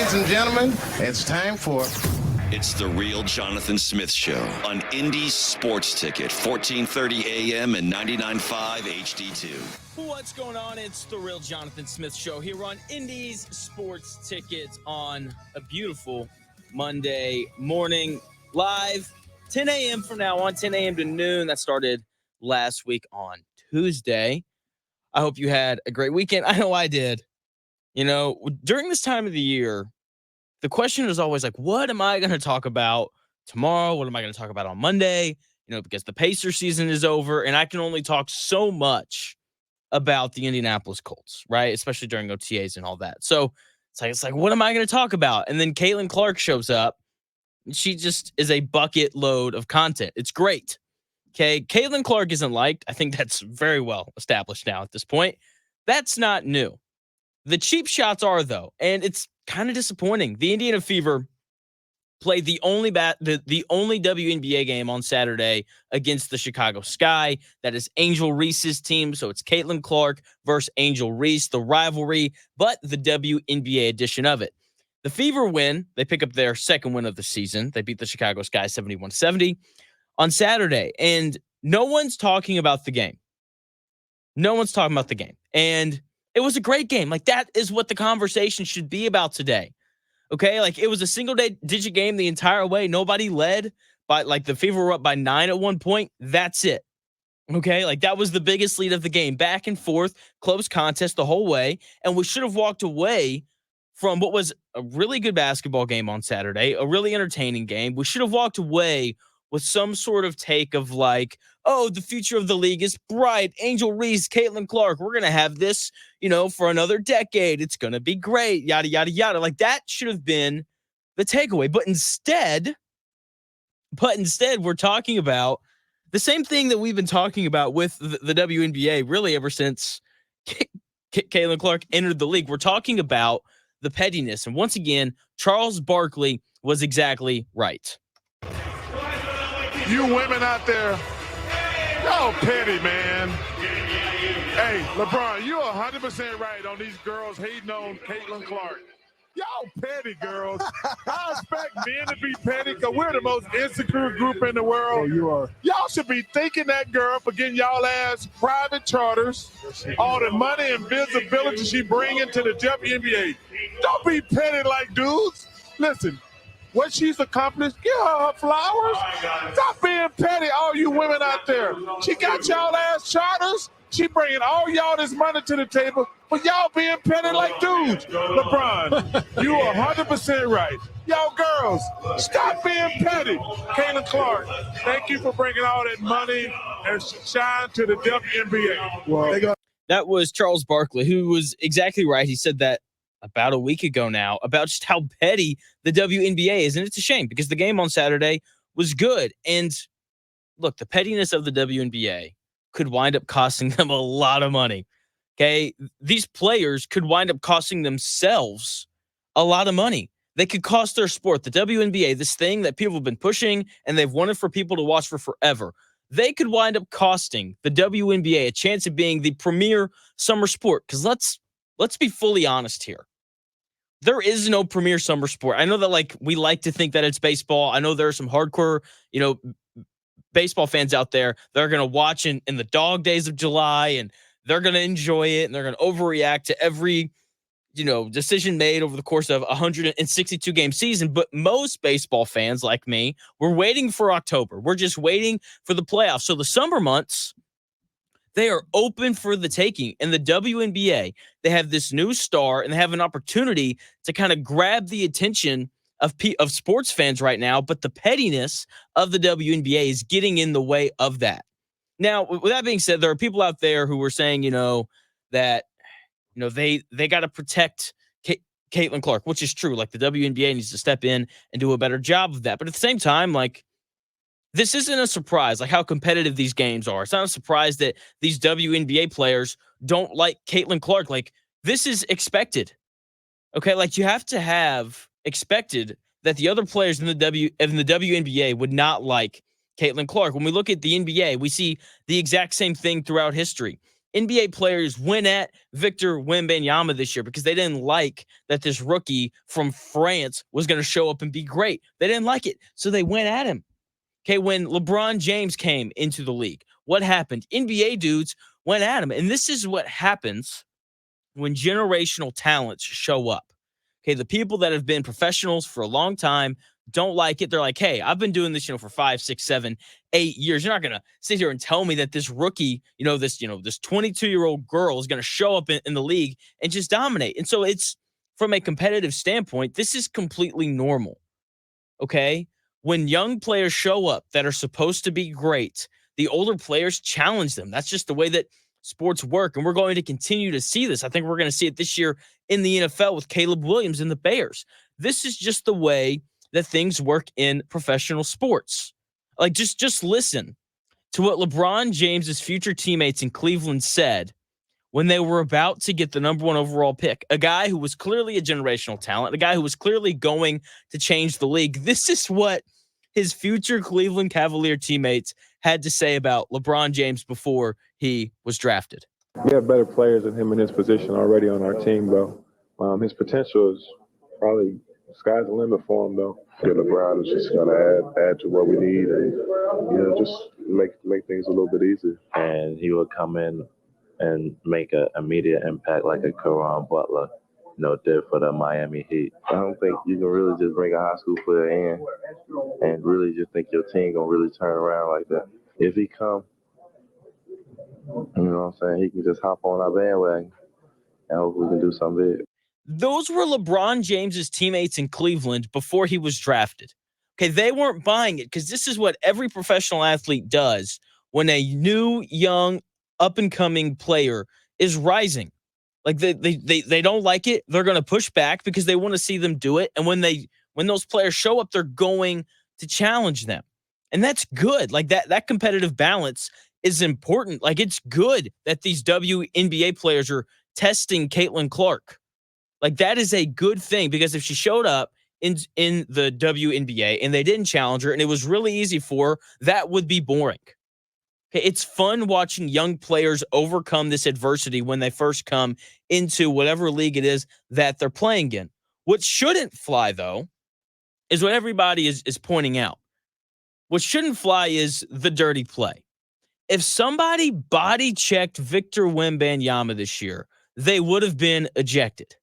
Ladies and gentlemen, it's time for... It's the Real Jonathan Smith Show on Indy's Sports Ticket, 1430 AM and 99.5 HD2. What's going on? It's the Real Jonathan Smith Show here on Indy's Sports Ticket on a beautiful Monday morning. Live 10 a.m. from now on, 10 a.m. to noon. That started last week on Tuesday. I hope you had a great weekend. I know I did. You know, during this time of the year, the question is always like, what am I going to talk about tomorrow? What am I going to talk about on Monday? You know, because the Pacer season is over, and I can only talk so much about the Indianapolis Colts, right? Especially during OTAs and all that. So it's like, what am I going to talk about? And then Caitlin Clark shows up. She just is a bucket load of content. It's great. Okay. Caitlin Clark isn't liked. I think that's very well established now at this point. That's not new. The cheap shots are, though, and it's kind of disappointing. The Indiana Fever played the only WNBA game on Saturday against the Chicago Sky. That is Angel Reese's team, so it's Caitlin Clark versus Angel Reese, the rivalry, but the WNBA edition of it. The Fever win. They pick up their second win of the season. They beat the Chicago Sky 71-70 on Saturday, and no one's talking about the game. No one's talking about the game, and it was a great game. Like, that is what the conversation should be about today. Okay? Like, it was a single-digit game the entire way. Nobody led, but, like, the Fever were up by 9 at one point. That's it. Okay? Like, that was the biggest lead of the game. Back and forth, close contest the whole way, and we should have walked away from what was a really good basketball game on Saturday, a really entertaining game. We should have walked away with some sort of take of like, oh, the future of the league is bright. Angel Reese, Caitlin Clark, we're going to have this, you know, for another decade. It's going to be great, yada, yada, yada. Like, that should have been the takeaway. But instead, we're talking about the same thing that we've been talking about with the WNBA really ever since Caitlin Clark entered the league. We're talking about the pettiness. And once again, Charles Barkley was exactly right. You women out there, y'all petty, man. Hey, LeBron, you're 100% right on these girls hating on Caitlin Clark. Y'all petty, girls. I expect men to be petty because we're the most insecure group in the world. Yeah, you are. Y'all should be thanking that girl for getting y'all ass private charters, all the money and visibility she bringing to the WNBA. Don't be petty like dudes. Listen. What she's accomplished, give her flowers. Stop being petty, all you women out there. She got y'all ass charters. She bringing all y'all this money to the table, but y'all being petty like dudes. LeBron, you are 100% right. Y'all girls, stop being petty. Caitlin Clark, thank you for bringing all that money and shine to the WNBA. Well, that was Charles Barkley, who was exactly right. He said that about a week ago now, about just how petty the WNBA is. And it's a shame because the game on Saturday was good. And look, the pettiness of the WNBA could wind up costing them a lot of money. Okay. These players could wind up costing themselves a lot of money. They could cost their sport. The WNBA, this thing that people have been pushing and they've wanted for people to watch for forever. They could wind up costing the WNBA a chance of being the premier summer sport. Because let's be fully honest here. There is no premier summer sport. I know that, like, we like to think that it's baseball. I know there are some hardcore, you know, baseball fans out there that are going to watch in the dog days of July, and they're going to enjoy it, and they're going to overreact to every, you know, decision made over the course of a 162 game season. But most baseball fans like me, we're waiting for October. We're just waiting for the playoffs. So the summer months, they are open for the taking. And the WNBA, they have this new star, and they have an opportunity to kind of grab the attention of sports fans right now. But the pettiness of the WNBA is getting in the way of that. Now, with that being said, there are people out there who were saying, you know, that, you know, they got to protect Caitlin Clark, which is true. Like, the WNBA needs to step in and do a better job of that. But at the same time, like, this isn't a surprise, like how competitive these games are. It's not a surprise that these WNBA players don't like Caitlin Clark. Like, this is expected. Okay, like, you have to have expected that the other players in the WNBA would not like Caitlin Clark. When we look at the NBA, we see the exact same thing throughout history. NBA players went at Victor Wembanyama this year because they didn't like that this rookie from France was going to show up and be great. They didn't like it, so they went at him. Okay, when LeBron James came into the league, what happened? NBA dudes went at him, and this is what happens when generational talents show up. Okay, the people that have been professionals for a long time don't like it. They're like, hey, I've been doing this, for 5, 6, 7, 8 years. You're not going to sit here and tell me that this rookie, this 22-year-old girl is going to show up in the league and just dominate. And so it's, from a competitive standpoint, this is completely normal. Okay? When young players show up that are supposed to be great, the older players challenge them. That's just the way that sports work, and we're going to continue to see this. I think we're going to see it this year in the NFL with Caleb Williams and the Bears. This is just the way that things work in professional sports. Like, just listen to what LeBron James's future teammates in Cleveland said when they were about to get the number 1 overall pick, a guy who was clearly a generational talent, a guy who was clearly going to change the league. This is what his future Cleveland Cavalier teammates had to say about LeBron James before he was drafted. We have better players than him in his position already on our team, though. His potential is probably sky's the limit for him, though. Yeah, LeBron is just going to add to what we need and, just make things a little bit easier. And he would come in and make an immediate impact like a Caron Butler, did for the Miami Heat. I don't think you can really just bring a high school player in and really just think your team going to really turn around like that. If he come, you know what I'm saying, he can just hop on our bandwagon and hope we can do something big. Those were LeBron James's teammates in Cleveland before he was drafted. Okay, they weren't buying it because this is what every professional athlete does when a new, young, up-and-coming player is rising. Like, they don't like it. They're going to push back because they want to see them do it. And when those players show up, they're going to challenge them. And that's good. Like, that competitive balance is important. Like, it's good that these WNBA players are testing Caitlin Clark. Like, that is a good thing because if she showed up in the WNBA and they didn't challenge her and it was really easy for her, that would be boring. Okay, it's fun watching young players overcome this adversity when they first come into whatever league it is that they're playing in. What shouldn't fly, though, is what everybody is pointing out. What shouldn't fly is the dirty play. If somebody body-checked Victor Wembanyama this year, they would have been ejected.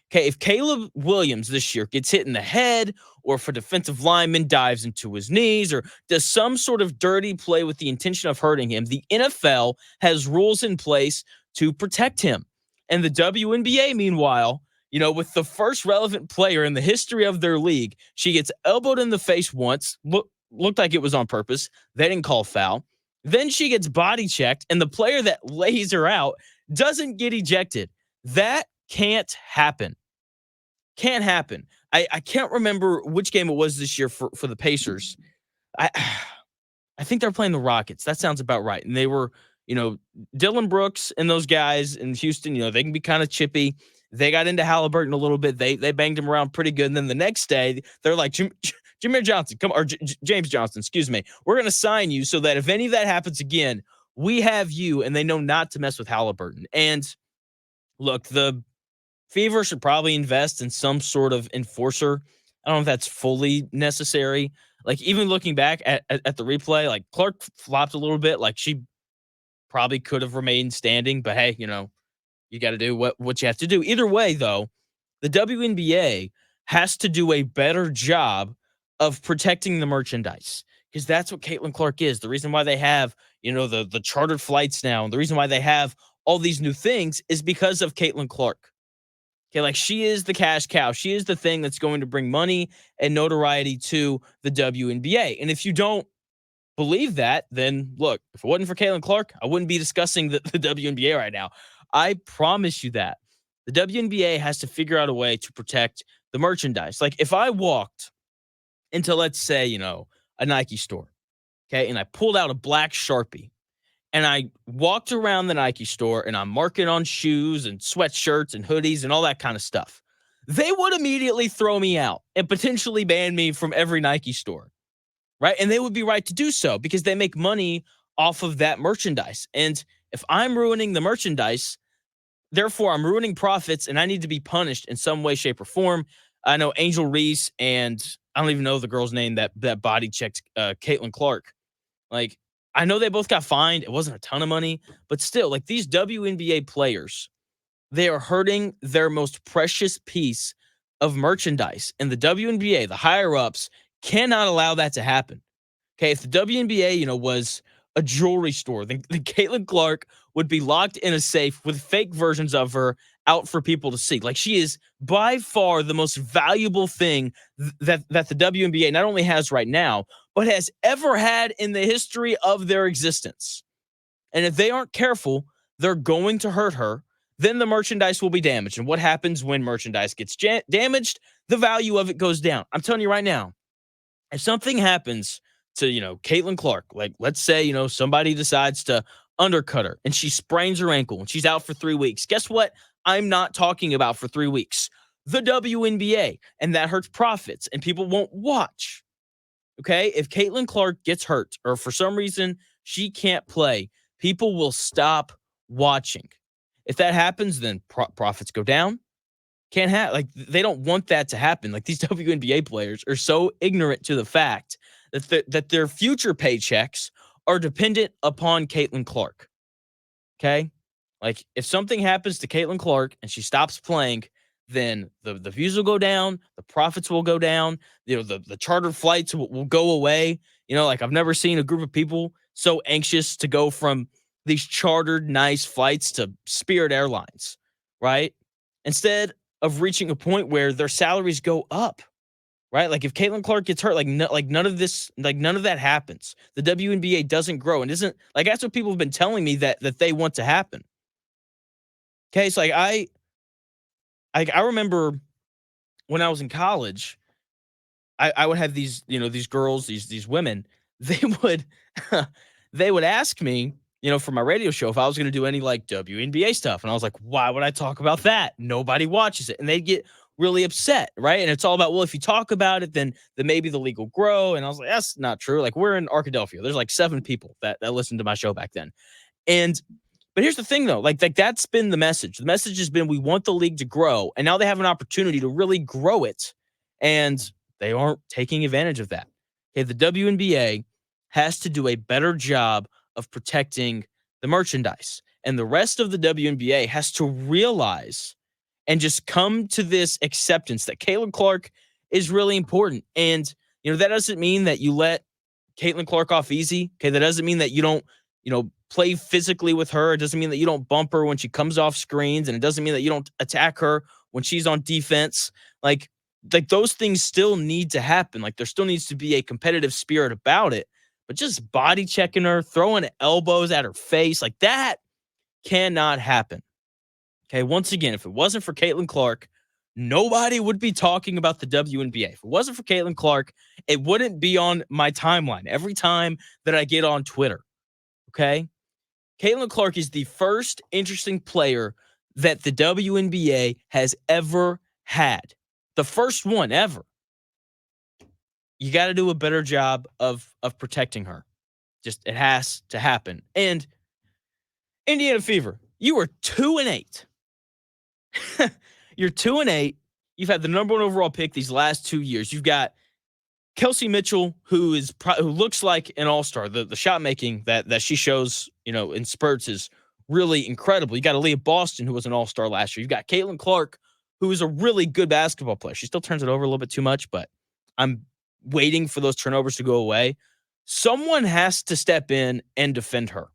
Okay, if Caleb Williams this year gets hit in the head, or if a defensive lineman dives into his knees, or does some sort of dirty play with the intention of hurting him, the NFL has rules in place to protect him. And the WNBA, meanwhile, with the first relevant player in the history of their league, she gets elbowed in the face once, looked like it was on purpose. They didn't call foul. Then she gets body checked, and the player that lays her out doesn't get ejected. That can't happen. Can't happen. I can't remember which game it was this year for the Pacers. I think they're playing the Rockets. That sounds about right. And they were, Dylan Brooks and those guys in Houston, they can be kind of chippy. They got into Halliburton a little bit. They banged him around pretty good. And then the next day, they're like, Jameer Johnson, James Johnson, excuse me. We're going to sign you so that if any of that happens again, we have you. And they know not to mess with Halliburton. And look, the Fever should probably invest in some sort of enforcer. I don't know if that's fully necessary. Like, even looking back at the replay, like, Clark flopped a little bit. Like, she probably could have remained standing. But, hey, you got to do what you have to do. Either way, though, the WNBA has to do a better job of protecting the merchandise because that's what Caitlin Clark is. The reason why they have, the chartered flights now, and the reason why they have all these new things is because of Caitlin Clark. Okay, like, she is the cash cow. She is the thing that's going to bring money and notoriety to the WNBA. And if you don't believe that, then look, if it wasn't for Caitlin Clark, I wouldn't be discussing the WNBA right now. I promise you that. The WNBA has to figure out a way to protect the merchandise. Like, if I walked into, let's say, a Nike store, okay, and I pulled out a black Sharpie, and I walked around the Nike store and I'm marking on shoes and sweatshirts and hoodies and all that kind of stuff, they would immediately throw me out and potentially ban me from every Nike store, right? And they would be right to do so because they make money off of that merchandise. And If I'm ruining the merchandise, therefore I'm ruining profits, and I need to be punished in some way, shape, or form. I know Angel Reese and I don't even know the girl's name that body checked Caitlin Clark. Like, I know they both got fined. It wasn't a ton of money, but still, like, these WNBA players, they are hurting their most precious piece of merchandise. And the WNBA, the higher ups, cannot allow that to happen. Okay, if the WNBA, was a jewelry store, then Caitlin Clark would be locked in a safe with fake versions of her out for people to see. Like, she is by far the most valuable thing that the WNBA not only has right now, but has ever had in the history of their existence. And if they aren't careful, they're going to hurt her. Then the merchandise will be damaged. And what happens when merchandise gets damaged? The value of it goes down. I'm telling you right now, if something happens to, Caitlin Clark, like, let's say, somebody decides to undercut her and she sprains her ankle and she's out for 3 weeks. Guess what? I'm not talking about for 3 weeks. The WNBA, and that hurts profits and people won't watch. Okay? If Caitlin Clark gets hurt or for some reason she can't play, people will stop watching. If that happens, then profits go down. Can't have, like, they don't want that to happen. Like, these WNBA players are so ignorant to the fact that their future paychecks are dependent upon Caitlin Clark. Okay? Like, if something happens to Caitlin Clark and she stops playing, then the views will go down, the profits will go down, the charter flights will go away. Like, I've never seen a group of people so anxious to go from these chartered nice flights to Spirit Airlines, right? Instead of reaching a point where their salaries go up, right? Like, if Caitlin Clark gets hurt, none of that happens. The WNBA doesn't grow, and isn't, like, that's what people have been telling me that they want to happen. Okay, so like I remember when I was in college, I would have these, these girls, these women, they would they would ask me, for my radio show if I was going to do any like WNBA stuff. And I was like, why would I talk about that? Nobody watches it. And they'd get really upset, right? And it's all about, well, if you talk about it, then maybe the league will grow. And I was like, that's not true. Like, we're in Arkadelphia. There's like 7 people that listened to my show back then. But here's the thing, though. Like that's been the message. The message has been we want the league to grow. And now they have an opportunity to really grow it. And they aren't taking advantage of that. Okay, the WNBA has to do a better job of protecting the merchandise. And the rest of the WNBA has to realize and just come to this acceptance that Caitlin Clark is really important. And, that doesn't mean that you let Caitlin Clark off easy. Okay, that doesn't mean that you don't, play physically with her. It doesn't mean that you don't bump her when she comes off screens. And it doesn't mean that you don't attack her when she's on defense. Like those things still need to happen. Like, there still needs to be a competitive spirit about it. But just body checking her, throwing elbows at her face, like that cannot happen. Okay, once again, if it wasn't for Caitlin Clark, nobody would be talking about the WNBA. If it wasn't for Caitlin Clark, it wouldn't be on my timeline every time that I get on Twitter. Okay? Caitlin Clark is the first interesting player that the WNBA has ever had. The first one ever. You got to do a better job of protecting her. Just, it has to happen. And Indiana Fever, you are 2-8. You're 2-8. You've had the number 1 overall pick these last 2 years. You've got Kelsey Mitchell, who looks like an all-star. The shot making that she shows, in spurts is really incredible. You got Aaliyah Boston, who was an all-star last year. You've got Caitlin Clark, who is a really good basketball player. She still turns it over a little bit too much, but I'm waiting for those turnovers to go away. Someone has to step in and defend her.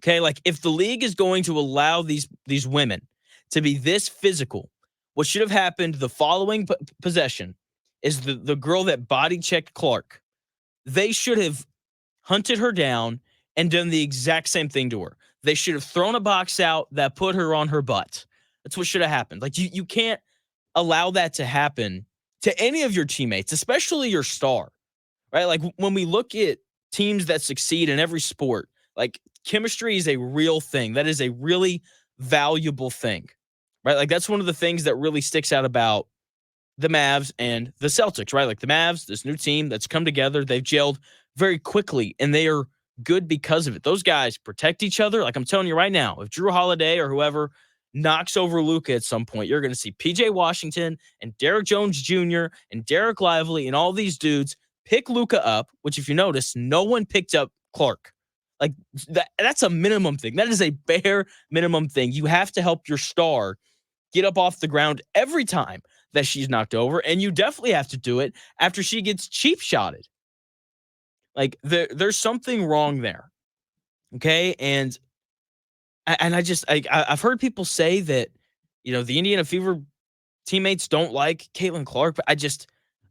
Okay, like, if the league is going to allow these women to be this physical, what should have happened the following possession is the girl that body checked Clark. They should have hunted her down and done the exact same thing to her. They should have thrown a box out that put her on her butt. That's what should have happened. Like, you can't allow that to happen to any of your teammates, especially your star, right? Like, when we look at teams that succeed in every sport, like, chemistry is a real thing. That is a really valuable thing, right? Like, that's one of the things that really sticks out about the Mavs and the Celtics, right? Like, the Mavs, this new team that's come together, they've gelled very quickly, and they are good because of it. Those guys protect each other. Like I'm telling you right now, if Drew Holiday or whoever knocks over Luka at some point, you're going to see PJ Washington and Derek Jones Jr. and Derek Lively and all these dudes pick Luka up, which if you notice, no one picked up Clark. Like that's a minimum thing. That is a bare minimum thing. You have to help your star get up off the ground every time that she's knocked over, and you definitely have to do it after she gets cheap shotted. Like there's something wrong there. Okay. And I've heard people say that, the Indiana Fever teammates don't like Caitlin Clark, but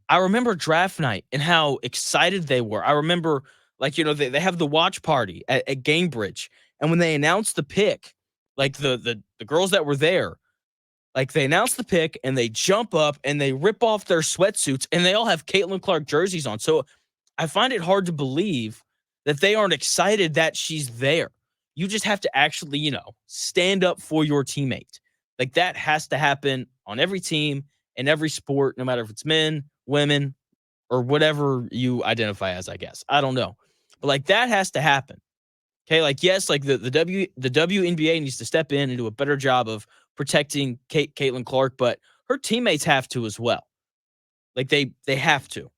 I remember draft night and how excited they were. I remember they have the watch party at Gamebridge. And when they announced the pick, like the girls that were there, like they announce the pick and they jump up and they rip off their sweatsuits and they all have Caitlin Clark jerseys on. So I find it hard to believe that they aren't excited that she's there. You just have to actually, stand up for your teammate. Like that has to happen on every team in every sport, no matter if it's men, women, or whatever you identify as, I guess. I don't know. But like that has to happen. Okay, like yes, like the WNBA needs to step in and do a better job of protecting Caitlin Clark, but her teammates have to as well. Like they have to.